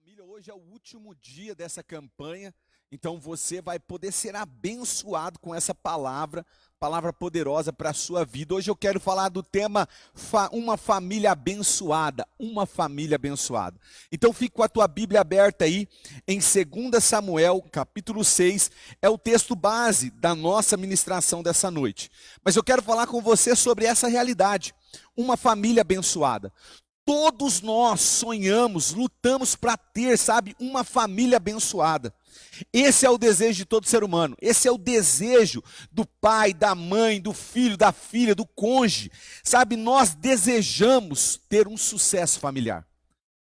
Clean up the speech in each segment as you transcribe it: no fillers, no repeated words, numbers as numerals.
família, hoje é o último dia dessa campanha, então você vai poder ser abençoado com essa palavra poderosa para a sua vida. Hoje eu quero falar do tema uma família abençoada, uma família abençoada. Então fique com a tua Bíblia aberta aí, em 2 Samuel, capítulo 6, é o texto base da nossa ministração dessa noite. Mas eu quero falar com você sobre essa realidade, uma família abençoada. Todos nós sonhamos, lutamos para ter, uma família abençoada. Esse é o desejo de todo ser humano. Esse é o desejo do pai, da mãe, do filho, da filha, do cônjuge. Nós desejamos ter um sucesso familiar.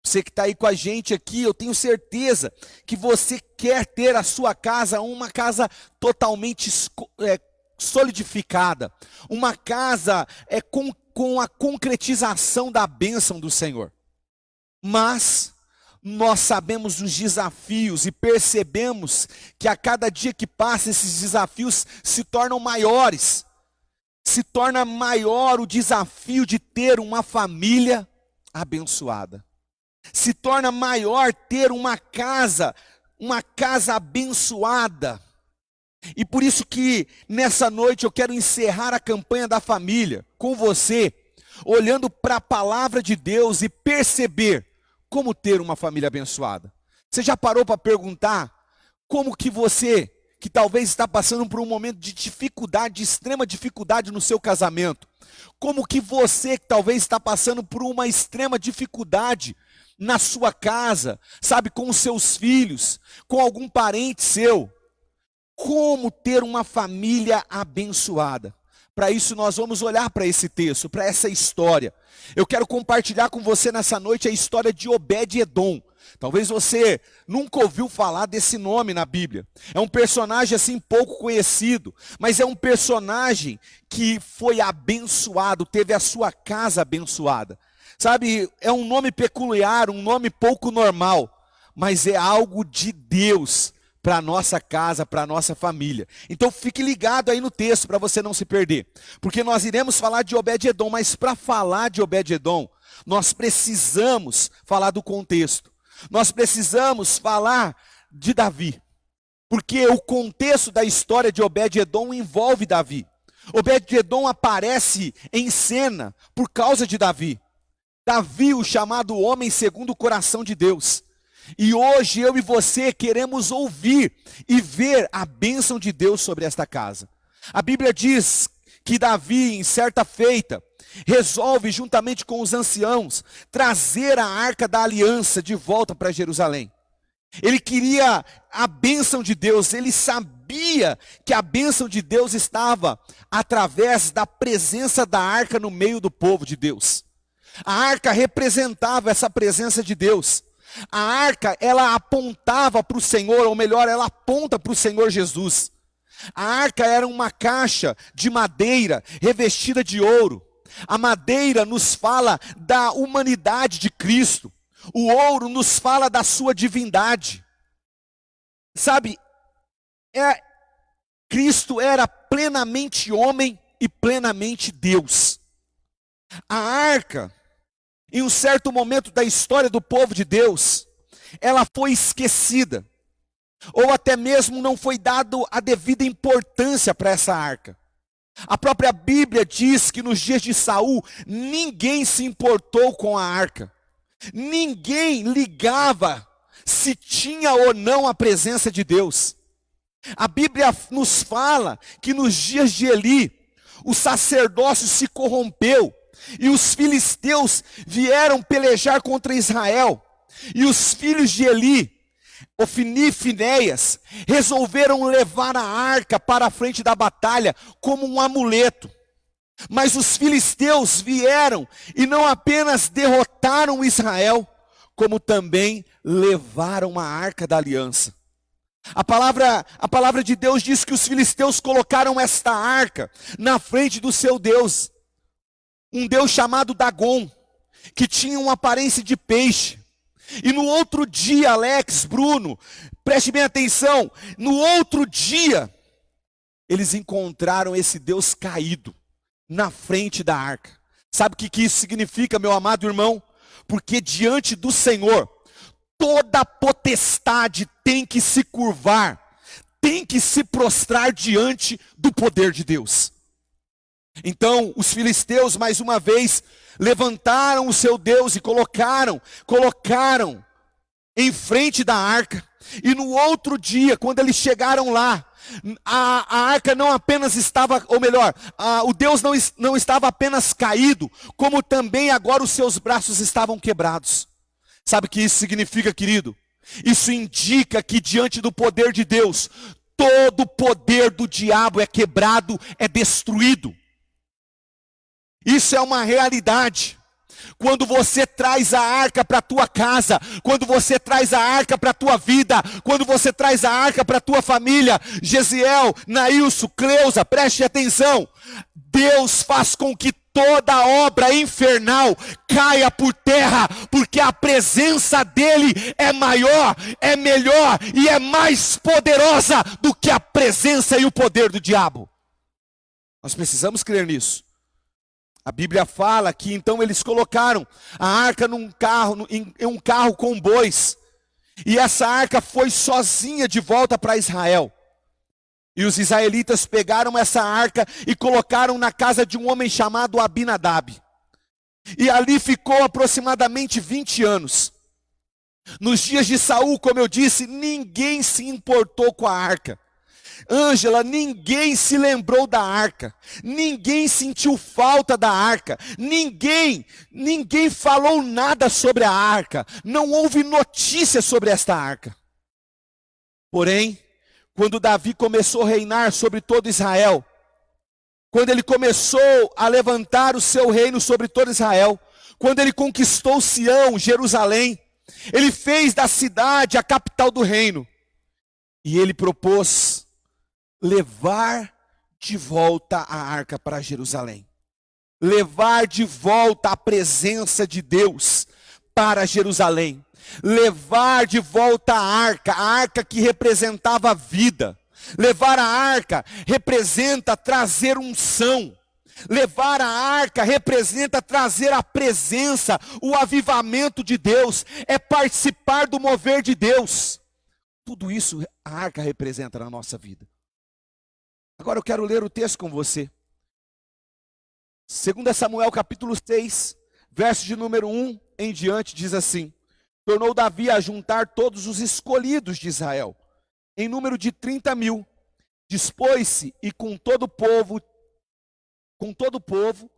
Você que está aí com a gente aqui, eu tenho certeza que você quer ter a sua casa, uma casa totalmente solidificada. Uma casa com a concretização da bênção do Senhor. Mas nós sabemos os desafios e percebemos que a cada dia que passa esses desafios se tornam maiores. Se torna maior o desafio de ter uma família abençoada. Se torna maior ter uma casa abençoada. E por isso que nessa noite eu quero encerrar a campanha da família com você, olhando para a palavra de Deus e perceber como ter uma família abençoada. Você já parou para perguntar como que você, que talvez está passando por um momento de dificuldade, de extrema dificuldade no seu casamento, como que você que talvez está passando por uma extrema dificuldade na sua casa, com os seus filhos, com algum parente seu, como ter uma família abençoada? Para isso nós vamos olhar para esse texto, para essa história. Eu quero compartilhar com você nessa noite a história de Obed-Edom. Talvez você nunca ouviu falar desse nome na Bíblia. É um personagem pouco conhecido, mas é um personagem que foi abençoado, teve a sua casa abençoada. É um nome peculiar, um nome pouco normal, mas é algo de Deus para a nossa casa, para a nossa família. Então fique ligado aí no texto para você não se perder. Porque nós iremos falar de Obed-Edom, mas para falar de Obed-Edom, nós precisamos falar do contexto. Nós precisamos falar de Davi. Porque o contexto da história de Obed-Edom envolve Davi. Obed-Edom aparece em cena por causa de Davi. Davi, o chamado homem segundo o coração de Deus. E hoje eu e você queremos ouvir e ver a bênção de Deus sobre esta casa. A Bíblia diz que Davi, em certa feita, resolve juntamente com os anciãos trazer a arca da aliança de volta para Jerusalém. Ele queria a bênção de Deus, ele sabia que a bênção de Deus estava através da presença da arca no meio do povo de Deus. A arca representava essa presença de Deus. A arca, ela apontava para o Senhor, ou melhor, ela aponta para o Senhor Jesus. A arca era uma caixa de madeira revestida de ouro. A madeira nos fala da humanidade de Cristo. O ouro nos fala da sua divindade. Cristo era plenamente homem e plenamente Deus. A arca, em um certo momento da história do povo de Deus, ela foi esquecida, ou até mesmo não foi dado a devida importância para essa arca. A própria Bíblia diz que nos dias de Saul, ninguém se importou com a arca. Ninguém ligava se tinha ou não a presença de Deus. A Bíblia nos fala que nos dias de Eli, o sacerdócio se corrompeu, e os filisteus vieram pelejar contra Israel. E os filhos de Eli, Ofni e Finéias, resolveram levar a arca para a frente da batalha como um amuleto. Mas os filisteus vieram e não apenas derrotaram Israel, como também levaram a arca da aliança. A palavra de Deus diz que os filisteus colocaram esta arca na frente do seu Deus. Um Deus chamado Dagon, que tinha uma aparência de peixe. E no outro dia, Alex, Bruno, preste bem atenção, no outro dia, eles encontraram esse Deus caído na frente da arca. Sabe o que isso significa, meu amado irmão? Porque diante do Senhor, toda potestade tem que se curvar, tem que se prostrar diante do poder de Deus. Então, os filisteus, mais uma vez, levantaram o seu Deus e colocaram em frente da arca. E no outro dia, quando eles chegaram lá, a arca não apenas estava, ou melhor, o Deus não estava apenas caído, como também agora os seus braços estavam quebrados. Sabe o que isso significa, querido? Isso indica que diante do poder de Deus, todo o poder do diabo é quebrado, é destruído. Isso é uma realidade. Quando você traz a arca para a tua casa, quando você traz a arca para a tua vida, quando você traz a arca para a tua família, Gesiel, Nailson, Cleusa, preste atenção. Deus faz com que toda obra infernal caia por terra, porque a presença dele é maior, é melhor e é mais poderosa do que a presença e o poder do diabo. Nós precisamos crer nisso. A Bíblia fala que então eles colocaram a arca em um carro com bois. E essa arca foi sozinha de volta para Israel. E os israelitas pegaram essa arca e colocaram na casa de um homem chamado Abinadab. E ali ficou aproximadamente 20 anos. Nos dias de Saul, como eu disse, ninguém se importou com a arca. Ângela, ninguém se lembrou da arca, ninguém sentiu falta da arca, ninguém falou nada sobre a arca, não houve notícia sobre esta arca. Porém, quando Davi começou a reinar sobre todo Israel, quando ele começou a levantar o seu reino sobre todo Israel, quando ele conquistou Sião, Jerusalém, ele fez da cidade a capital do reino, e ele propôs levar de volta a arca para Jerusalém. Levar de volta a presença de Deus para Jerusalém. Levar de volta a arca que representava a vida. Levar a arca representa trazer unção. Levar a arca representa trazer a presença, o avivamento de Deus. É participar do mover de Deus. Tudo isso a arca representa na nossa vida. Agora eu quero ler o texto com você. 2 Samuel capítulo 6, verso de número 1 em diante, diz assim: tornou Davi a juntar todos os escolhidos de Israel, em número de 30.000. Dispôs-se e com todo o povo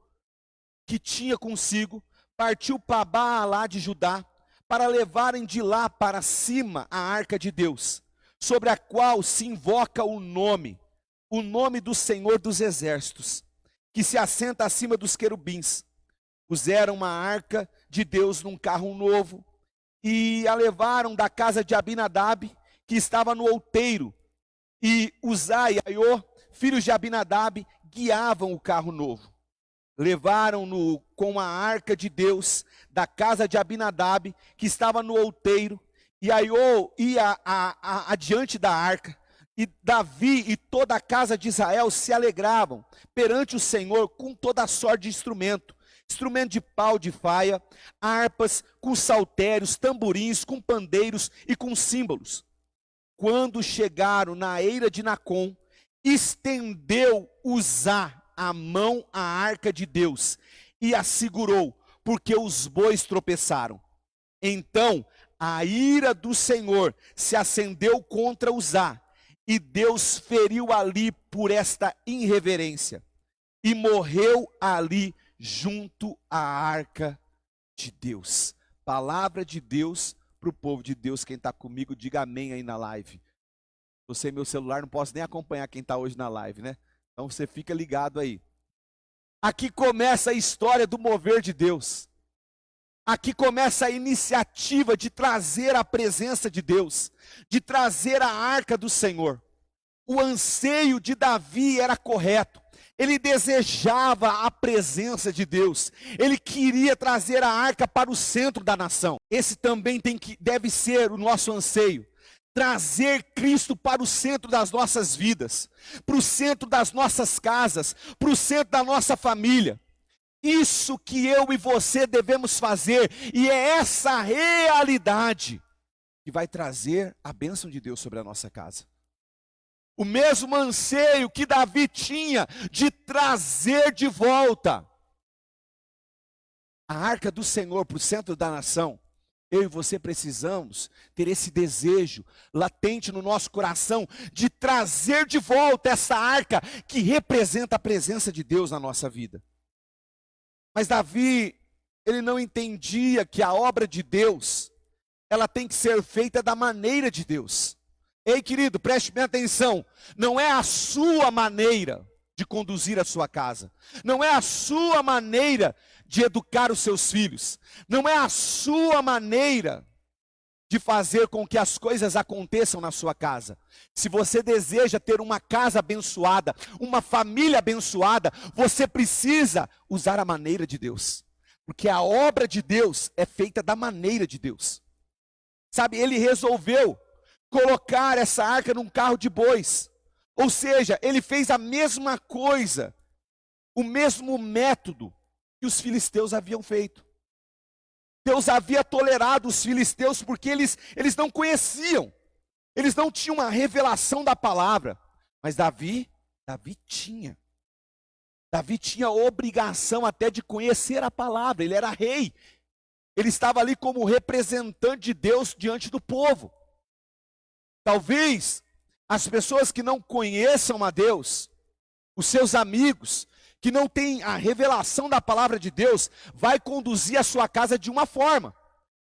que tinha consigo, partiu para Baalá de Judá, para levarem de lá para cima a arca de Deus, sobre a qual se invoca o nome do Senhor dos Exércitos, que se assenta acima dos querubins. Puseram uma arca de Deus num carro novo, e a levaram da casa de Abinadab, que estava no outeiro, e Uzá e Aiô, filhos de Abinadab, guiavam o carro novo. Levaram-no com a arca de Deus da casa de Abinadab, que estava no outeiro, e Aiô ia adiante da arca. E Davi e toda a casa de Israel se alegravam perante o Senhor com toda a sorte de instrumento de pau de faia, harpas, com saltérios, tamborins, com pandeiros e com símbolos. Quando chegaram na eira de Nacon, estendeu Uzá a mão à arca de Deus e a segurou, porque os bois tropeçaram. Então a ira do Senhor se acendeu contra Uzá, e Deus feriu ali por esta irreverência, e morreu ali junto à arca de Deus. Palavra de Deus para o povo de Deus. Quem está comigo, diga amém aí na live. Você, meu celular, não posso nem acompanhar quem está hoje na live, né? Então você fica ligado aí. Aqui começa a história do mover de Deus. Aqui começa a iniciativa de trazer a presença de Deus, de trazer a arca do Senhor. O anseio de Davi era correto. Ele desejava a presença de Deus. Ele queria trazer a arca para o centro da nação. Esse também deve ser o nosso anseio. Trazer Cristo para o centro das nossas vidas, para o centro das nossas casas, para o centro da nossa família. Isso que eu e você devemos fazer, e é essa realidade que vai trazer a bênção de Deus sobre a nossa casa. O mesmo anseio que Davi tinha de trazer de volta a arca do Senhor para o centro da nação. Eu e você precisamos ter esse desejo latente no nosso coração de trazer de volta essa arca que representa a presença de Deus na nossa vida. Mas Davi, ele não entendia que a obra de Deus, ela tem que ser feita da maneira de Deus. Ei, querido, preste bem atenção, não é a sua maneira de conduzir a sua casa, não é a sua maneira de educar os seus filhos, não é a sua maneira de fazer com que as coisas aconteçam na sua casa. Se você deseja ter uma casa abençoada, uma família abençoada, você precisa usar a maneira de Deus, porque a obra de Deus é feita da maneira de Deus. Sabe, ele resolveu colocar essa arca num carro de bois, ou seja, ele fez a mesma coisa, o mesmo método que os filisteus haviam feito. Deus havia tolerado os filisteus porque eles não conheciam, eles não tinham uma revelação da palavra, mas Davi tinha a obrigação até de conhecer a palavra, ele era rei, ele estava ali como representante de Deus diante do povo. Talvez as pessoas que não conheçam a Deus, os seus amigos, que não têm a revelação da palavra de Deus, vai conduzir a sua casa de uma forma.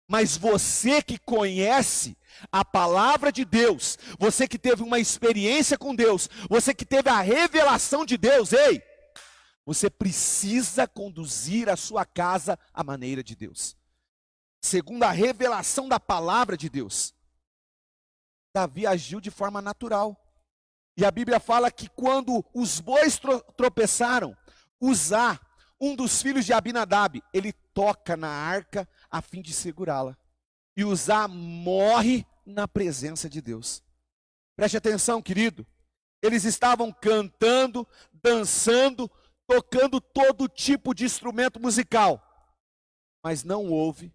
Mas você que conhece a palavra de Deus, você que teve uma experiência com Deus, você que teve a revelação de Deus, ei, você precisa conduzir a sua casa à maneira de Deus, segundo a revelação da palavra de Deus. Davi agiu de forma natural. E a Bíblia fala que quando os bois tropeçaram, Uzá, um dos filhos de Abinadab, ele toca na arca a fim de segurá-la. E Uzá morre na presença de Deus. Preste atenção, querido. Eles estavam cantando, dançando, tocando todo tipo de instrumento musical. Mas não houve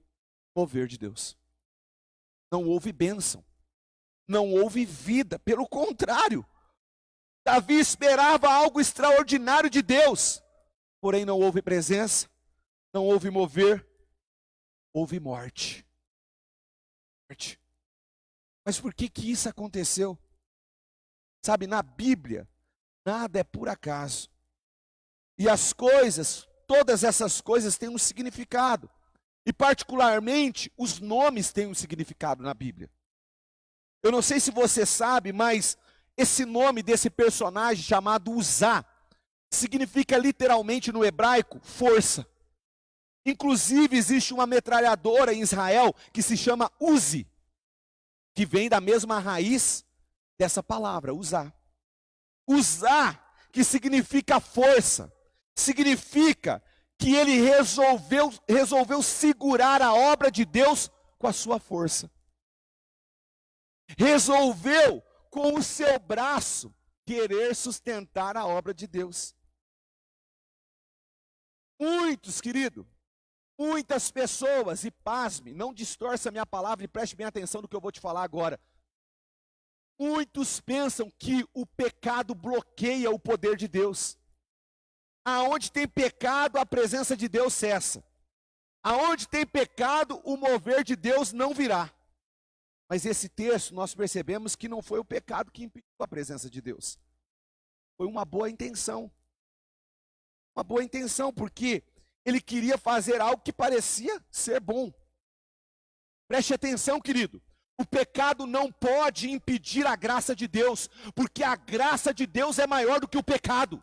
mover de Deus. Não houve bênção. Não houve vida. Pelo contrário. Davi esperava algo extraordinário de Deus, porém não houve presença, não houve mover, houve morte. Mas por que isso aconteceu? Sabe, na Bíblia, nada é por acaso. E as coisas, todas essas coisas têm um significado. E particularmente, os nomes têm um significado na Bíblia. Eu não sei se você sabe, mas esse nome desse personagem chamado Uzá significa literalmente no hebraico força. Inclusive existe uma metralhadora em Israel que se chama Uzi, que vem da mesma raiz dessa palavra, Uzá. Uzá, que significa força, significa que ele resolveu segurar a obra de Deus com a sua força. Resolveu com o seu braço, querer sustentar a obra de Deus. Muitos, querido, muitas pessoas, e pasme, não distorça a minha palavra e preste bem atenção no que eu vou te falar agora. Muitos pensam que o pecado bloqueia o poder de Deus. Aonde tem pecado, a presença de Deus cessa. Aonde tem pecado, o mover de Deus não virá. Mas esse texto, nós percebemos que não foi o pecado que impediu a presença de Deus. Foi uma boa intenção. Uma boa intenção, porque ele queria fazer algo que parecia ser bom. Preste atenção, querido. O pecado não pode impedir a graça de Deus, porque a graça de Deus é maior do que o pecado.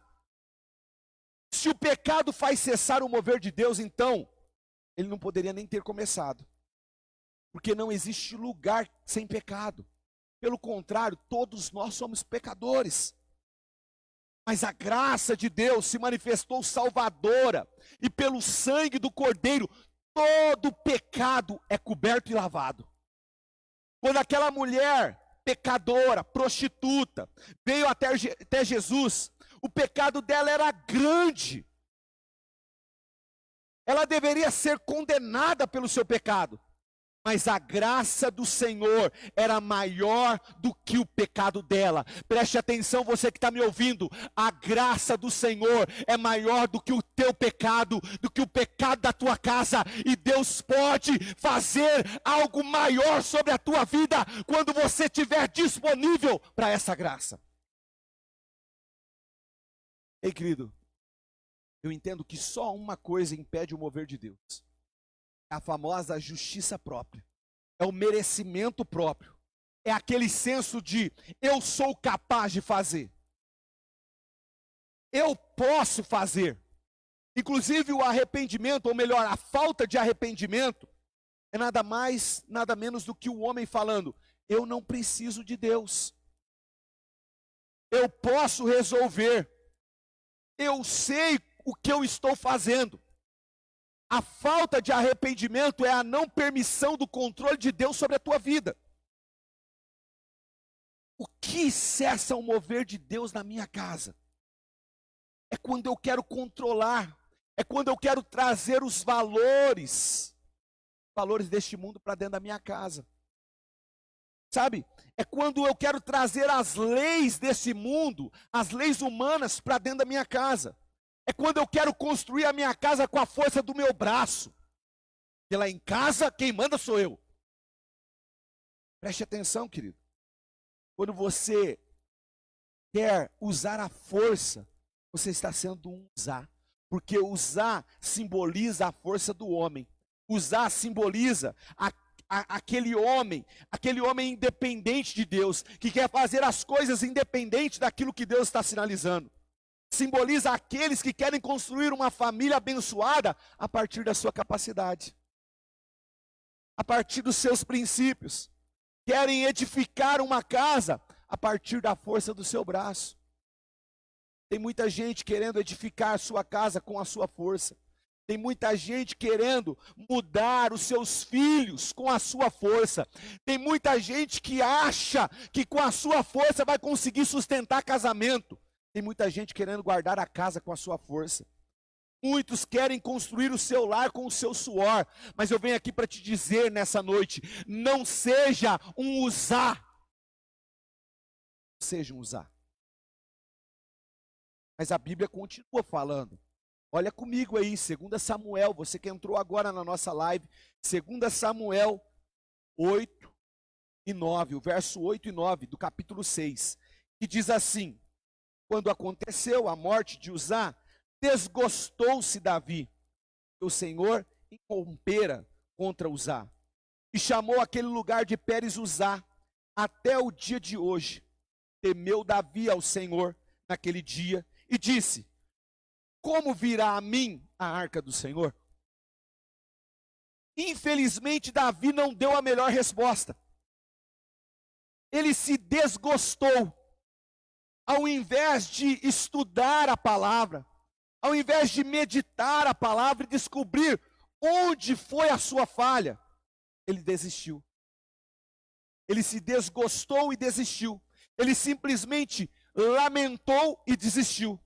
Se o pecado faz cessar o mover de Deus, então, ele não poderia nem ter começado. Porque não existe lugar sem pecado. Pelo contrário, todos nós somos pecadores. Mas a graça de Deus se manifestou salvadora. E pelo sangue do Cordeiro, todo pecado é coberto e lavado. Quando aquela mulher pecadora, prostituta, veio até Jesus, o pecado dela era grande. Ela deveria ser condenada pelo seu pecado. mas a graça do Senhor era maior do que o pecado dela. Preste atenção, você que está me ouvindo, a graça do Senhor é maior do que o teu pecado, do que o pecado da tua casa, e Deus pode fazer algo maior sobre a tua vida, quando você estiver disponível para essa graça. Ei, querido, eu entendo que só uma coisa impede o mover de Deus. É a famosa justiça própria. É o merecimento próprio. É aquele senso de eu sou capaz de fazer. Eu posso fazer. Inclusive o arrependimento, ou melhor, a falta de arrependimento, é nada mais, nada menos do que o homem falando, eu não preciso de Deus. Eu posso resolver. Eu sei o que eu estou fazendo. A falta de arrependimento é a não permissão do controle de Deus sobre a tua vida. O que cessa o mover de Deus na minha casa? É quando eu quero controlar, é quando eu quero trazer os valores deste mundo para dentro da minha casa. Sabe? É quando eu quero trazer as leis desse mundo, as leis humanas para dentro da minha casa. É quando eu quero construir a minha casa com a força do meu braço. E lá em casa, quem manda sou eu. Preste atenção, querido. Quando você quer usar a força, você está sendo um usar. Porque usar simboliza a força do homem. Usar simboliza aquele homem independente de Deus, que quer fazer as coisas independente daquilo que Deus está sinalizando. Simboliza aqueles que querem construir uma família abençoada a partir da sua capacidade, a partir dos seus princípios. Querem edificar uma casa a partir da força do seu braço. Tem muita gente querendo edificar a sua casa com a sua força. Tem muita gente querendo mudar os seus filhos com a sua força. Tem muita gente que acha que com a sua força vai conseguir sustentar casamento. Tem muita gente querendo guardar a casa com a sua força. Muitos querem construir o seu lar com o seu suor. Mas eu venho aqui para te dizer nessa noite, não seja um usar. Seja um usar. Mas a Bíblia continua falando. Olha comigo aí, 2 Samuel, você que entrou agora na nossa live, 2 Samuel 8 e 9, o verso 8 e 9 do capítulo 6, que diz assim: quando aconteceu a morte de Uzá, desgostou-se Davi, que o Senhor irrompera contra Uzá, e chamou aquele lugar de Pérez Uzá, até o dia de hoje. Temeu Davi ao Senhor naquele dia, e disse: como virá a mim a arca do Senhor? Infelizmente, Davi não deu a melhor resposta. Ele se desgostou. Ao invés de estudar a palavra, ao invés de meditar a palavra e descobrir onde foi a sua falha, ele desistiu. Ele se desgostou e desistiu. Ele simplesmente lamentou e desistiu.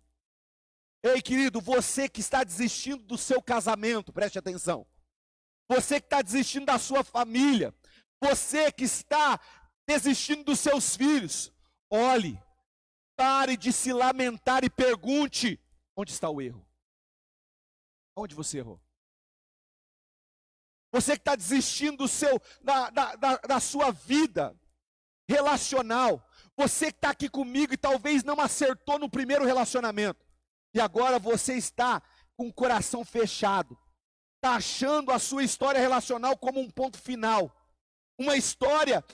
Ei, querido, você que está desistindo do seu casamento, preste atenção. Você que está desistindo da sua família. Você que está desistindo dos seus filhos. Olhe, pare de se lamentar e pergunte: onde está o erro? Onde você errou? Você que está desistindo da sua vida relacional. Você que está aqui comigo e talvez não acertou no primeiro relacionamento. E agora você está com o coração fechado. Está achando a sua história relacional como um ponto final. Uma história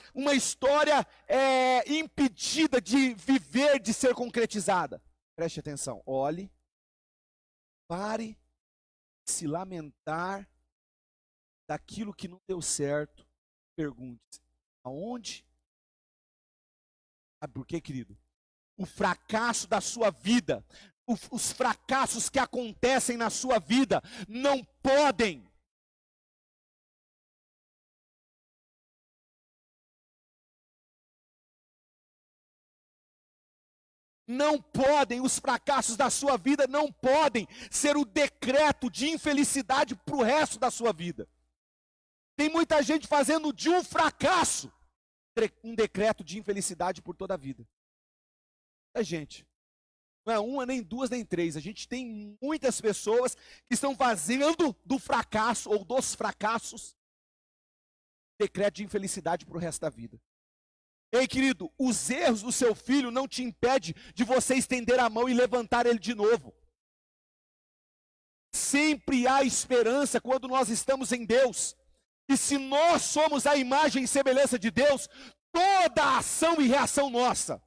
impedida de viver, de ser concretizada. Preste atenção, olhe, pare de se lamentar daquilo que não deu certo. Pergunte-se, aonde? Sabe por quê, querido? O fracasso da sua vida, os fracassos que acontecem na sua vida, não podem os fracassos da sua vida não podem ser o decreto de infelicidade para o resto da sua vida. Tem muita gente fazendo de um fracasso um decreto de infelicidade por toda a vida. Muita gente. Não é uma, nem duas, nem três. A gente tem muitas pessoas que estão fazendo do fracasso ou dos fracassos decreto de infelicidade para o resto da vida. Ei, querido, os erros do seu filho não te impedem de você estender a mão e levantar ele de novo. Sempre há esperança quando nós estamos em Deus. E se nós somos a imagem e semelhança de Deus, toda a ação e reação nossa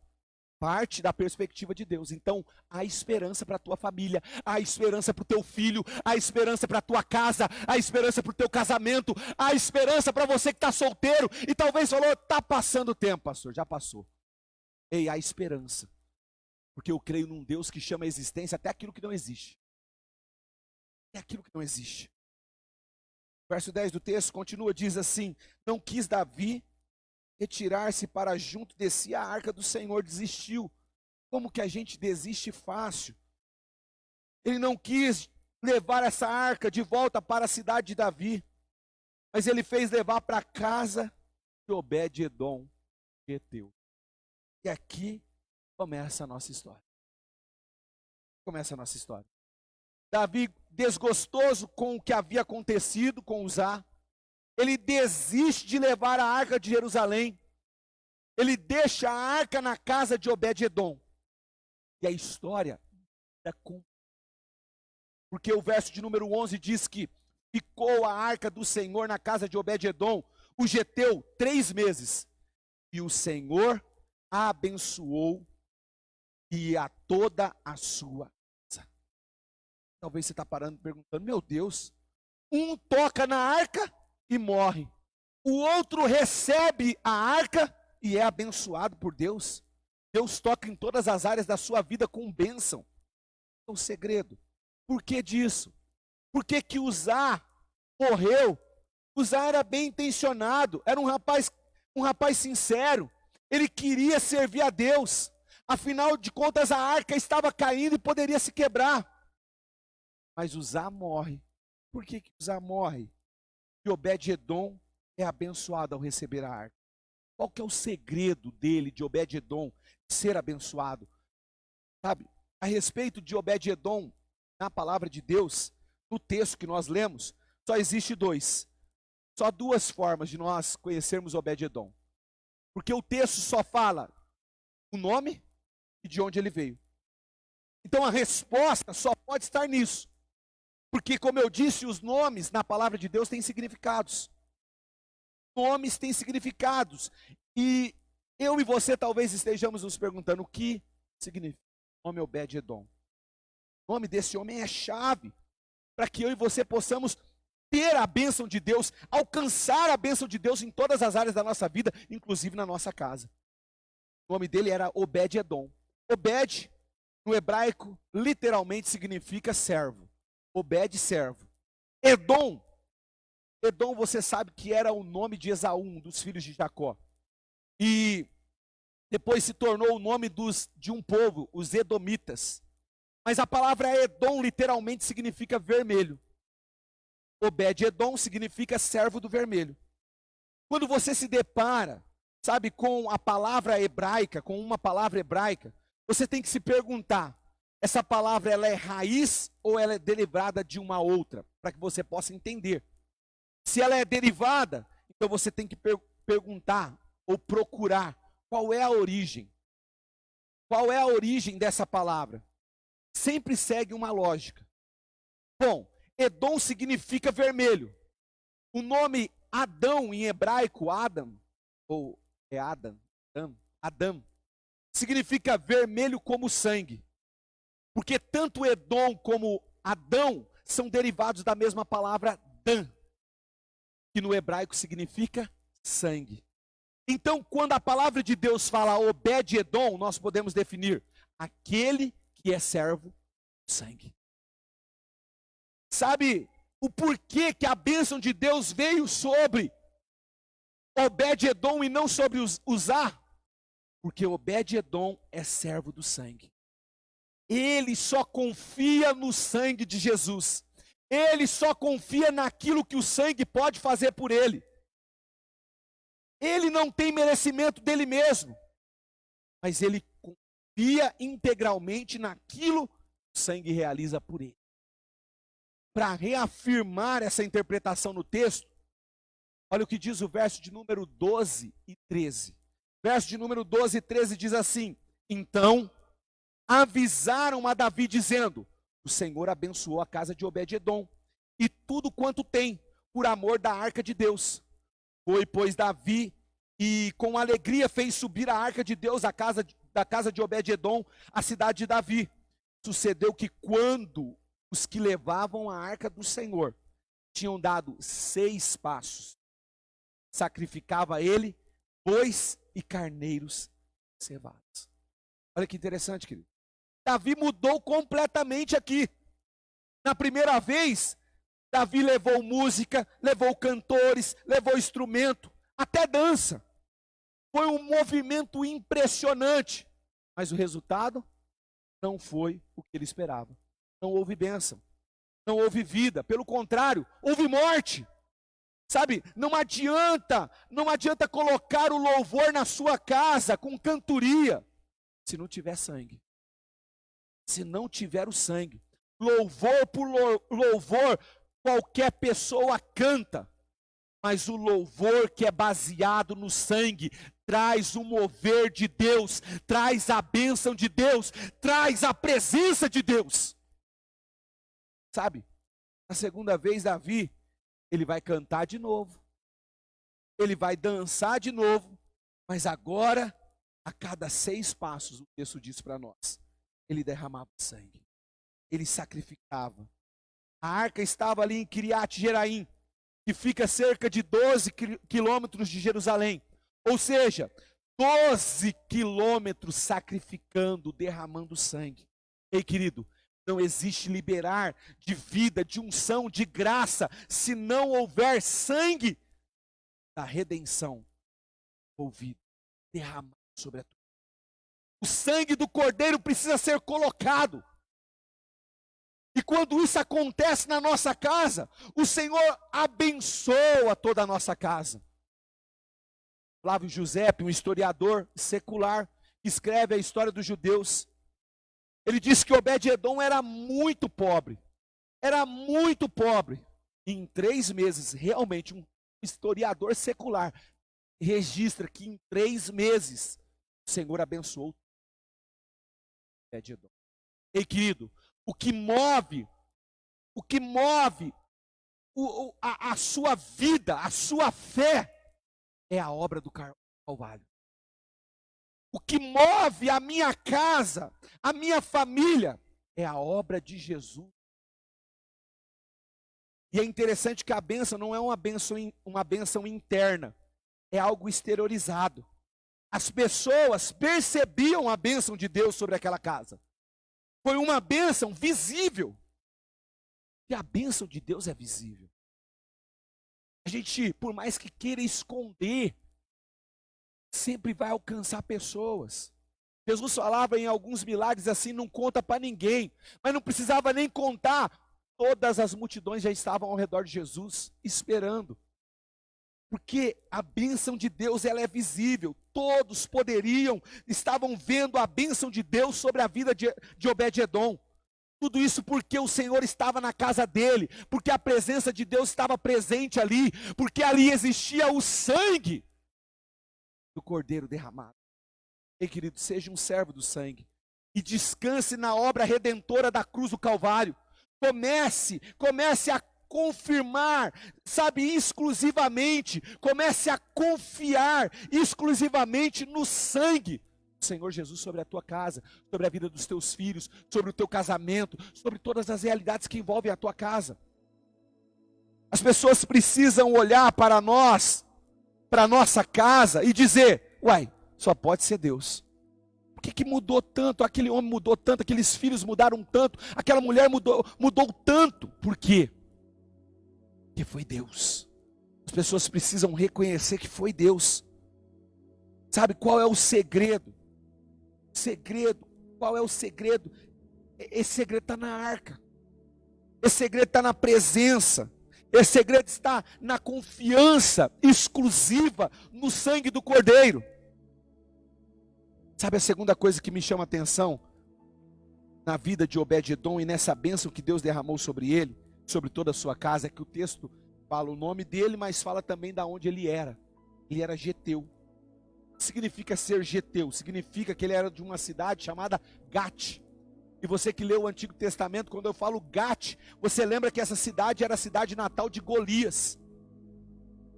parte da perspectiva de Deus. Então, há esperança para a tua família, há esperança para o teu filho, há esperança para a tua casa, há esperança para o teu casamento, há esperança para você que está solteiro e talvez falou, está passando o tempo, pastor, já passou. Ei, há esperança, porque eu creio num Deus que chama a existência até aquilo que não existe. Até aquilo que não existe. Verso 10 do texto continua, diz assim, não quis Davi retirar-se para junto de si, a arca do Senhor desistiu. Como que a gente desiste fácil? Ele não quis levar essa arca de volta para a cidade de Davi, mas ele fez levar para a casa de Obed-edom, Geteu. E aqui começa a nossa história. Começa a nossa história. Davi, desgostoso com o que havia acontecido com Uzá, ele desiste de levar a arca de Jerusalém. Ele deixa a arca na casa de Obed-edom. E a história é com... Porque o verso de número 11 diz que ficou a arca do Senhor na casa de Obed-edom, o Geteu, 3 meses. E o Senhor a abençoou e a toda a sua casa. Talvez você está parando e perguntando, meu Deus, um toca na arca e morre. O outro recebe a arca e é abençoado por Deus. Deus toca em todas as áreas da sua vida com bênção. É o segredo. Por que disso? Por que que Uzá morreu? Uzá era bem intencionado, era um rapaz sincero. Ele queria servir a Deus. Afinal de contas, a arca estava caindo e poderia se quebrar. Mas Uzá morre. Por que que Uzá morre? E Obed-edom é abençoado ao receber a arca. Qual que é o segredo dele, de Obed-edom, ser abençoado? Sabe, a respeito de Obed-edom, na palavra de Deus, no texto que nós lemos, só existe só duas formas de nós conhecermos Obed-edom. Porque o texto só fala o nome e de onde ele veio. Então a resposta só pode estar nisso. Porque, como eu disse, os nomes na palavra de Deus têm significados. Nomes têm significados. E eu e você talvez estejamos nos perguntando o que significa o nome Obed-edom. O nome desse homem é chave para que eu e você possamos ter a bênção de Deus, alcançar a bênção de Deus em todas as áreas da nossa vida, inclusive na nossa casa. O nome dele era Obed-edom. Obed, no hebraico, literalmente significa servo. Obed, servo. Edom, você sabe que era o nome de Esaú, um dos filhos de Jacó. E depois se tornou o nome de um povo, os edomitas. Mas a palavra Edom literalmente significa vermelho. Obed-edom significa servo do vermelho. Quando você se depara, sabe, com a palavra hebraica, com uma palavra hebraica, você tem que se perguntar, essa palavra ela é raiz ou ela é derivada de uma outra? Para que você possa entender. Se ela é derivada, então você tem que perguntar ou procurar qual é a origem. Qual é a origem dessa palavra? Sempre segue uma lógica. Bom, Edom significa vermelho. O nome Adão em hebraico, Adam, ou é Adam, significa vermelho como sangue. Porque tanto Edom como Adão são derivados da mesma palavra Dan, que no hebraico significa sangue. Então, quando a palavra de Deus fala Obed-edom, nós podemos definir aquele que é servo do sangue. Sabe o porquê que a bênção de Deus veio sobre Obed-edom e não sobre Uzá? Porque Obed-edom é servo do sangue. Ele só confia no sangue de Jesus. Ele só confia naquilo que o sangue pode fazer por ele. Ele não tem merecimento dele mesmo, mas ele confia integralmente naquilo que o sangue realiza por ele. Para reafirmar essa interpretação no texto, olha o que diz o verso de número 12 e 13. Verso de número 12 e 13 diz assim: então avisaram a Davi dizendo: o Senhor abençoou a casa de Obed-edom e tudo quanto tem, por amor da arca de Deus. Foi, pois, Davi e com alegria fez subir a arca de Deus da casa de Obed-edom, a cidade de Davi. Sucedeu que quando os que levavam a arca do Senhor tinham dado 6 passos, sacrificava ele bois e carneiros cevados. Olha que interessante, querido. Davi mudou completamente aqui. Na primeira vez, Davi levou música, levou cantores, levou instrumento, até dança. Foi um movimento impressionante, mas o resultado não foi o que ele esperava. Não houve bênção, não houve vida, pelo contrário, houve morte. Sabe, não adianta colocar o louvor na sua casa com cantoria, se não tiver sangue. Se não tiver o sangue, louvor por louvor, qualquer pessoa canta, mas o louvor que é baseado no sangue, traz o mover de Deus, traz a bênção de Deus, traz a presença de Deus. Sabe, na segunda vez Davi, ele vai cantar de novo, ele vai dançar de novo, mas agora, a cada 6 passos, o texto diz para nós, ele derramava sangue, ele sacrificava. A arca estava ali em Kiriat Jeraim, que fica cerca de 12 quilômetros de Jerusalém, ou seja, 12 quilômetros sacrificando, derramando sangue. Ei, querido, não existe liberar de vida, de unção, de graça, se não houver sangue da redenção ouvido, derramado sobre a tua vida. O sangue do Cordeiro precisa ser colocado. E quando isso acontece na nossa casa, o Senhor abençoa toda a nossa casa. Flávio Giuseppe, um historiador secular, escreve a história dos judeus. Ele diz que Obed-edom era muito pobre. Era muito pobre. E em 3 meses, realmente, um historiador secular registra que em 3 meses, o Senhor abençoou Obed-edom. Ei, querido, o que move a sua vida, a sua fé, é a obra do Calvário. O que move a minha casa, a minha família, é a obra de Jesus. E é interessante que a bênção não é uma bênção interna, é algo exteriorizado. As pessoas percebiam a bênção de Deus sobre aquela casa. Foi uma bênção visível. E a bênção de Deus é visível. A gente, por mais que queira esconder, sempre vai alcançar pessoas. Jesus falava em alguns milagres assim, não conta para ninguém. Mas não precisava nem contar. Todas as multidões já estavam ao redor de Jesus, esperando. Porque a bênção de Deus, ela é visível. Todos estavam vendo a bênção de Deus sobre a vida de Obed-edom. Tudo isso porque o Senhor estava na casa dele, porque a presença de Deus estava presente ali, porque ali existia o sangue do Cordeiro derramado. Ei, querido, seja um servo do sangue e descanse na obra redentora da cruz do Calvário. Comece a confirmar, sabe, exclusivamente, comece a confiar exclusivamente no sangue do Senhor Jesus sobre a tua casa, sobre a vida dos teus filhos, sobre o teu casamento, sobre todas as realidades que envolvem a tua casa. As pessoas precisam olhar para nós, para a nossa casa e dizer: uai, só pode ser Deus. Por que mudou tanto? Aquele homem mudou tanto, aqueles filhos mudaram tanto, aquela mulher mudou tanto. Por quê? Porque foi Deus. As pessoas precisam reconhecer que foi Deus. Sabe qual é o segredo? Qual é o segredo? Esse segredo está na arca. Esse segredo está na presença. Esse segredo está na confiança exclusiva no sangue do Cordeiro. Sabe a segunda coisa que me chama a atenção na vida de Obed-Edom e nessa bênção que Deus derramou sobre ele, sobre toda a sua casa, é que o texto fala o nome dele, mas fala também de onde ele era. Ele era geteu. O que significa ser geteu? Significa que ele era de uma cidade chamada Gate. E você que leu o Antigo Testamento, quando eu falo Gate, você lembra que essa cidade era a cidade natal de Golias.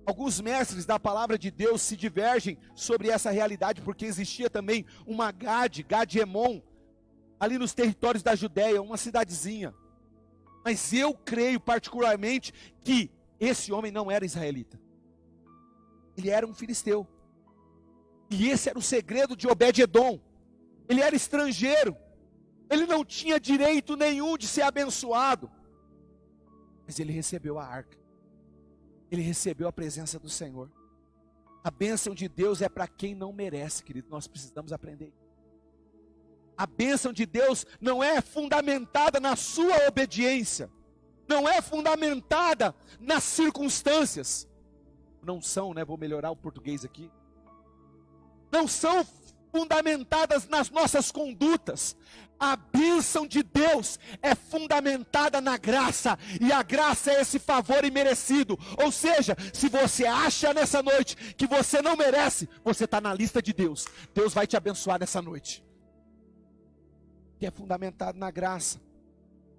Alguns mestres da palavra de Deus se divergem sobre essa realidade, porque existia também uma Gad-Emon, ali nos territórios da Judéia, uma cidadezinha. Mas eu creio particularmente que esse homem não era israelita. Ele era um filisteu. E esse era o segredo de Obed-Edom. Ele era estrangeiro. Ele não tinha direito nenhum de ser abençoado. Mas ele recebeu a arca. Ele recebeu a presença do Senhor. A bênção de Deus é para quem não merece, querido. Nós precisamos aprender. A bênção de Deus não é fundamentada na sua obediência. Não é fundamentada nas circunstâncias. Não são, né? Vou melhorar o português aqui. Não são fundamentadas nas nossas condutas. A bênção de Deus é fundamentada na graça, e a graça é esse favor imerecido. Ou seja, se você acha nessa noite que você não merece, você está na lista de Deus. Deus vai te abençoar nessa noite. Que é fundamentado na graça.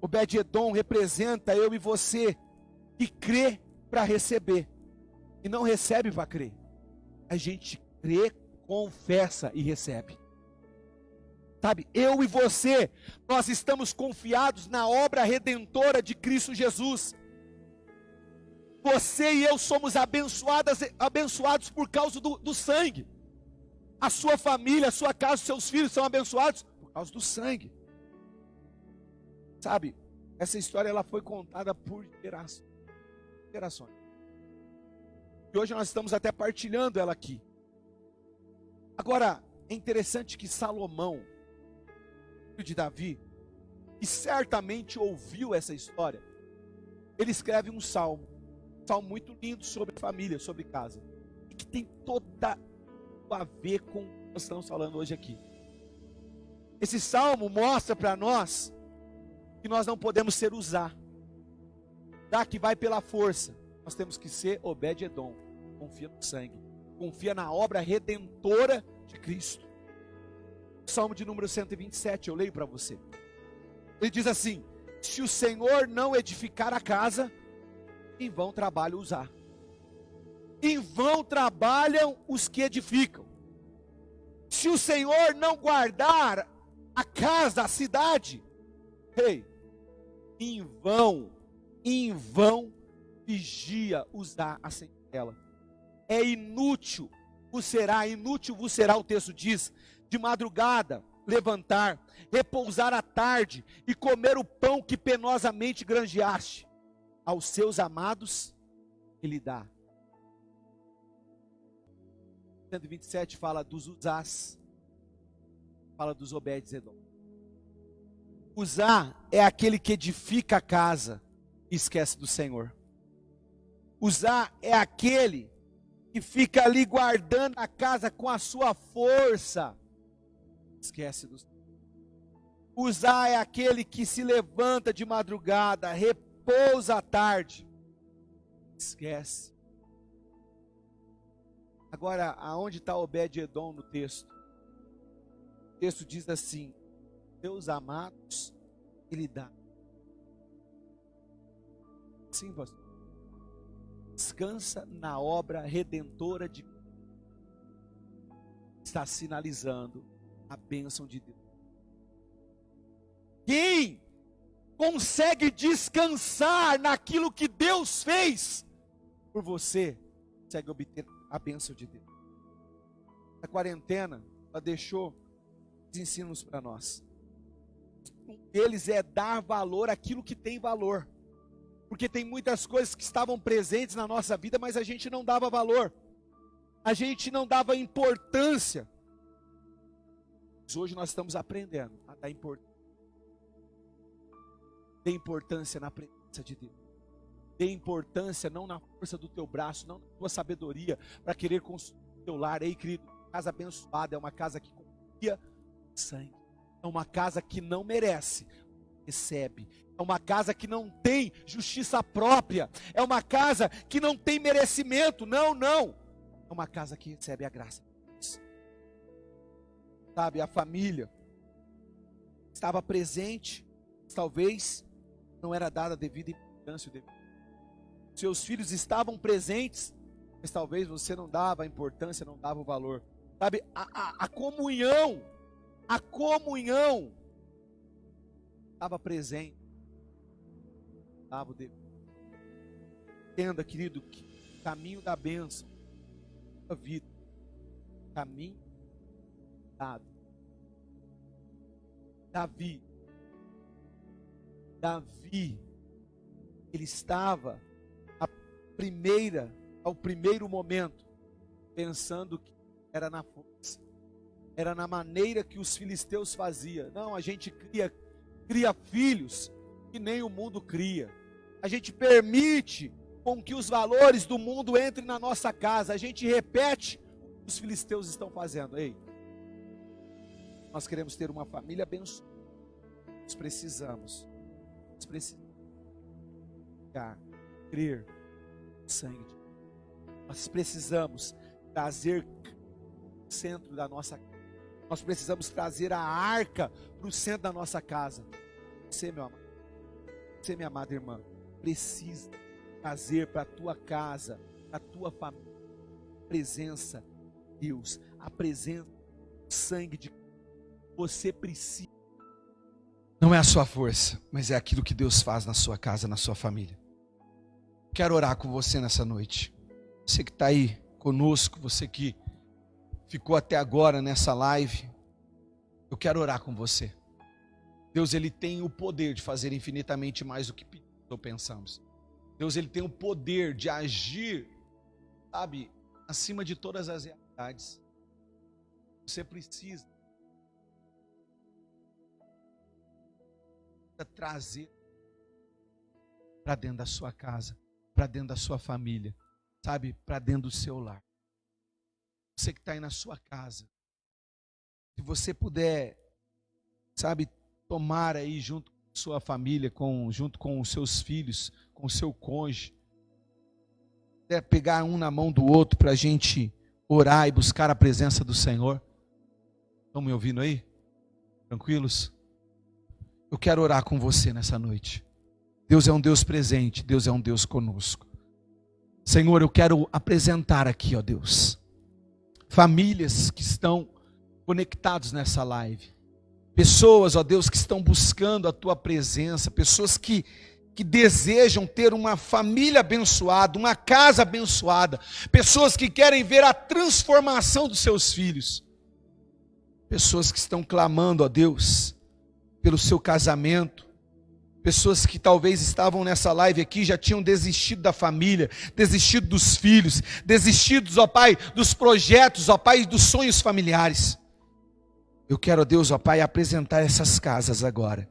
Obed-Edom representa eu e você, que crê para receber, e não recebe para crer. A gente crê, confessa e recebe. Sabe, eu e você, nós estamos confiados na obra redentora de Cristo Jesus. Você e eu somos abençoados por causa do sangue. A sua família, a sua casa, os seus filhos são abençoados por causa do sangue. Sabe, essa história ela foi contada por gerações. E hoje nós estamos até partilhando ela aqui. Agora, é interessante que Salomão, filho de Davi, que certamente ouviu essa história, ele escreve um salmo muito lindo sobre família, sobre casa, e que tem toda a ver com o que nós estamos falando hoje aqui. Esse salmo mostra para nós que nós não podemos ser Uzá, que vai pela força. Nós temos que ser Obed-Edom, confia no sangue, confia na obra redentora de Cristo. Salmo de número 127, eu leio para você. Ele diz assim: se o Senhor não edificar a casa, em vão trabalha Uzá. Em vão trabalham os que edificam. Se o Senhor não guardar a casa, a cidade, em vão vigia Uzá a sentinela. É inútil vos será, o texto diz, de madrugada levantar, repousar à tarde e comer o pão que penosamente granjeaste. Aos seus amados ele dá. 127 fala dos Uzás, fala dos Obed-Edom. Uzá é aquele que edifica a casa e esquece do Senhor. Uzá é aquele que fica ali guardando a casa com a sua força, esquece do Senhor. Uzá é aquele que se levanta de madrugada, repousa à tarde, esquece. Agora, aonde está Obed-Edom no texto? O texto diz assim: seus amados ele dá. Sim, pastor. Descansa na obra redentora de Deus. Está sinalizando a bênção de Deus. Quem consegue descansar naquilo que Deus fez por você, consegue obter a bênção de Deus. A quarentena, ela deixou os ensinos para nós. Um deles é dar valor àquilo que tem valor. Porque tem muitas coisas que estavam presentes na nossa vida, mas a gente não dava valor. A gente não dava importância. Mas hoje nós estamos aprendendo a dar importância. Dê importância na presença de Deus. Dê importância não na força do teu braço, não na tua sabedoria, para querer construir o teu lar. Ei, querido, casa abençoada é uma casa que confia no sangue. É uma casa que não merece, recebe. É uma casa que não tem justiça própria. É uma casa que não tem merecimento. Não, não. É uma casa que recebe a graça de Deus. Sabe, a família estava presente, talvez não era dada a devida importância. Seus filhos estavam presentes, mas talvez você não dava a importância, não dava o valor. Sabe, a comunhão estava presente. Dava o devido. Entenda, querido, que o caminho da bênção, a vida, caminho dado. Davi, ele estava ao primeiro momento, pensando que era na força, era na maneira que os filisteus faziam. Não, a gente cria filhos que nem o mundo cria. A gente permite com que os valores do mundo entrem na nossa casa. A gente repete o que os filisteus estão fazendo. Ei, nós queremos ter uma família abençoada. Nós precisamos crer no sangue de Deus. Nós precisamos trazer o centro da nossa casa. Nós precisamos trazer a arca para o centro da nossa casa. Você, meu amado, você, minha amada irmã, precisa trazer para a tua casa, para a tua família, a presença de Deus, a presença do sangue de Deus. Você precisa. Não é a sua força, mas é aquilo que Deus faz na sua casa, na sua família. Quero orar com você nessa noite. Você que está aí conosco, você que ficou até agora nessa live, eu quero orar com você. Deus, Ele tem o poder de fazer infinitamente mais do que pedimos ou pensamos. Deus, Ele tem o poder de agir, sabe, acima de todas as realidades. Você precisa trazer para dentro da sua casa, para dentro da sua família, sabe, para dentro do seu lar. Você que está aí na sua casa, se você puder, sabe, tomar aí junto com a sua família, junto com os seus filhos, com o seu cônjuge, puder pegar um na mão do outro para a gente orar e buscar a presença do Senhor. Estão me ouvindo aí? Tranquilos? Eu quero orar com você nessa noite. Deus é um Deus presente, Deus é um Deus conosco. Senhor, eu quero apresentar aqui, ó Deus, famílias que estão conectados nessa live. Pessoas, ó Deus, que estão buscando a Tua presença. Pessoas que desejam ter uma família abençoada, uma casa abençoada. Pessoas que querem ver a transformação dos seus filhos. Pessoas que estão clamando, ó Deus, pelo seu casamento. Pessoas que talvez estavam nessa live aqui, já tinham desistido da família, desistido dos filhos, desistidos, ó Pai, dos projetos, ó Pai, dos sonhos familiares. Eu quero, ó Deus, ó Pai, apresentar essas casas agora.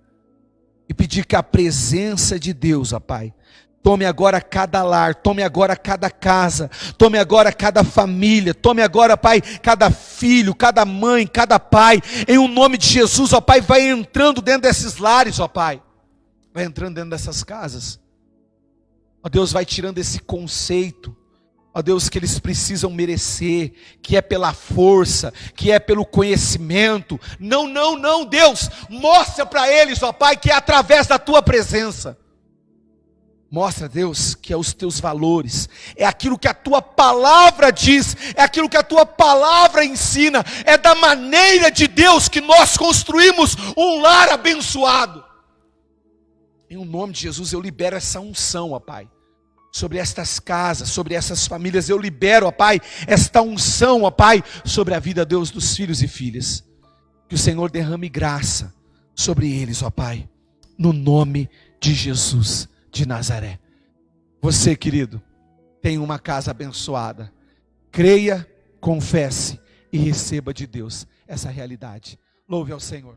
E pedir que a presença de Deus, ó Pai, tome agora cada lar, tome agora cada casa, tome agora cada família, tome agora, Pai, cada filho, cada mãe, cada pai. Em o nome de Jesus, ó Pai, vai entrando dentro desses lares, ó Pai. Vai entrando dentro dessas casas. Ó Deus, vai tirando esse conceito, ó Deus, que eles precisam merecer, que é pela força, que é pelo conhecimento. Não, não, não, Deus, mostra para eles, ó Pai, que é através da Tua presença. Mostra, Deus, que é os Teus valores, é aquilo que a Tua palavra diz, é aquilo que a Tua palavra ensina, é da maneira de Deus que nós construímos um lar abençoado. Em o nome de Jesus eu libero essa unção, ó Pai, sobre estas casas, sobre essas famílias. Eu libero, ó Pai, esta unção, ó Pai, sobre a vida, Deus, dos filhos e filhas. Que o Senhor derrame graça sobre eles, ó Pai, no nome de Jesus de Nazaré. Você, querido, tem uma casa abençoada. Creia, confesse e receba de Deus essa realidade. Louve ao Senhor.